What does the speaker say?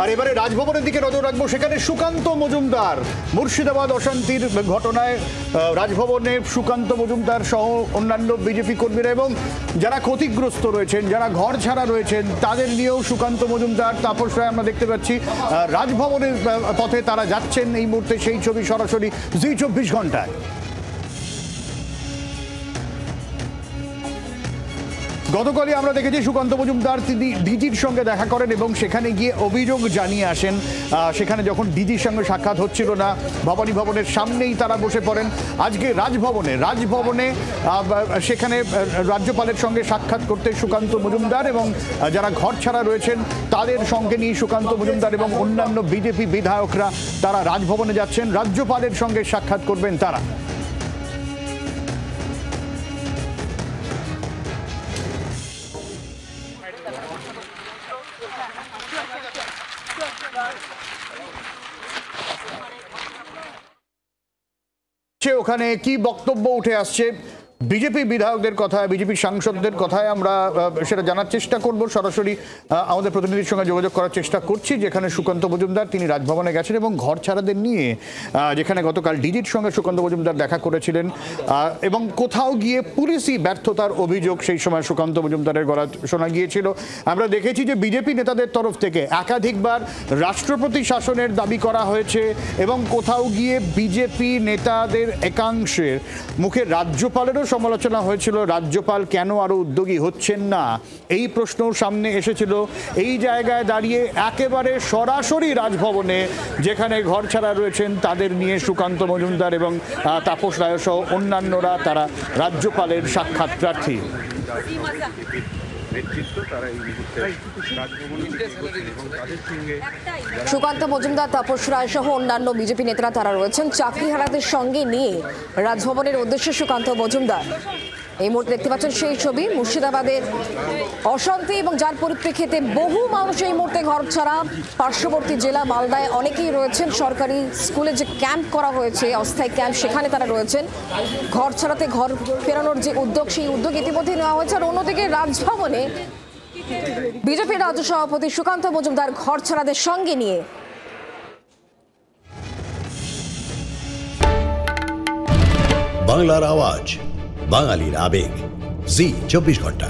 আর এবারে রাজভবনের দিকে নজর রাখবো। সেখানে সুকান্ত মজুমদার, মুর্শিদাবাদ অশান্তির ঘটনায় রাজভবনে সুকান্ত মজুমদার সহ অন্যান্য বিজেপি কর্মীরা এবং যারা ক্ষতিগ্রস্ত রয়েছেন, যারা ঘর ছাড়া রয়েছেন, তাদের নিয়েও সুকান্ত মজুমদার, তাপস রায় আমরা দেখতে পাচ্ছি রাজভবনের পথে তারা যাচ্ছেন এই মুহূর্তে। সেই ছবি সরাসরি জি 24 ঘন্টায়। গতকালই আমরা দেখেছি সুকান্ত মজুমদার তিনি ডিজির সঙ্গে দেখা করেন এবং সেখানে গিয়ে অভিযোগ জানিয়ে আসেন। সেখানে যখন ডিজির সঙ্গে সাক্ষাৎ হচ্ছিল না, ভবানী ভবনের সামনেই তারা বসে পড়েন। আজকে রাজভবনে সেখানে রাজ্যপালের সঙ্গে সাক্ষাৎ করতে সুকান্ত মজুমদার এবং যারা ঘর ছাড়া রয়েছেন তাদের সঙ্গে নিয়ে সুকান্ত মজুমদার এবং অন্যান্য বিজেপি বিধায়করা তারা রাজভবনে যাচ্ছেন। রাজ্যপালের সঙ্গে সাক্ষাৎ করবেন তারা। ওখানে কি বক্তব্য উঠে আসছে বিজেপি বিধায়কদের কথায়, বিজেপি সাংসদদের কথায় আমরা সেটা জানার চেষ্টা করব। সরাসরি আমাদের প্রতিনিধির সঙ্গে যোগাযোগ করার চেষ্টা করছি, যেখানে সুকান্ত মজুমদার তিনি রাজভবনে গেছেন এবং ঘর ছাড়াদের নিয়ে যেখানে গতকাল ডিজির সঙ্গে সুকান্ত মজুমদার দেখা করেছিলেন এবং কোথাও গিয়ে পুলিশি ব্যর্থতার অভিযোগ সেই সময় সুকান্ত মজুমদারের গলা শোনা গিয়েছিল। আমরা দেখেছি যে বিজেপি নেতাদের তরফ থেকে একাধিকবার রাষ্ট্রপতি শাসনের দাবি করা হয়েছে এবং কোথাও গিয়ে বিজেপি নেতাদের একাংশের মুখে রাজ্যপালেরও সমালোচনা হয়েছিল। রাজ্যপাল কেন আরো উদ্যোগী হচ্ছেন না, এই প্রশ্ন সামনে এসেছিল। এই জায়গায় দাঁড়িয়ে একেবারে সরাসরি রাজভবনে যেখানে ঘর ছাড়া রয়েছেন তাদের নিয়ে সুকান্ত মজুমদার এবং তাপস রায় সহ অন্যান্যরা তারা রাজ্যপালের সাক্ষাৎ প্রার্থী। সুকান্ত মজুমদার, তাপস রায় সহ অন্যান্য বিজেপি নেতারা তারা রয়েছেন চাকরিহারাদের সঙ্গে নিয়ে রাজভবনের উদ্দেশ্যে সুকান্ত মজুমদার। এই মুহূর্তে দেখতে পাচ্ছেন সেই ছবি মুর্শিদাবাদের অশান্তি এবং যার পরিপ্রেক্ষিতে বহু মানুষ এই মুহূর্তে ঘর ছাড়া। পার্শ্ববর্তী জেলা মালদায় অনেকেই রয়েছেন। সরকারি স্কুলে যে ক্যাম্প করা হয়েছে, অস্থায়ী ক্যাম্প, সেখানে তারা রয়েছেন। ঘর ছাড়াতে ঘর ফেরানোর যে উদ্যোগ, সেই উদ্যোগ ইতিমধ্যে নেওয়া হয়েছে। আর অন্যদিকে রাজভবনে বিজেপির রাজ্য সভাপতি সুকান্ত মজুমদার ঘর ছাড়াদের সঙ্গে নিয়ে। বাংলার আওয়াজ, বাঙালির আবেগ, জি 24 ঘন্টা।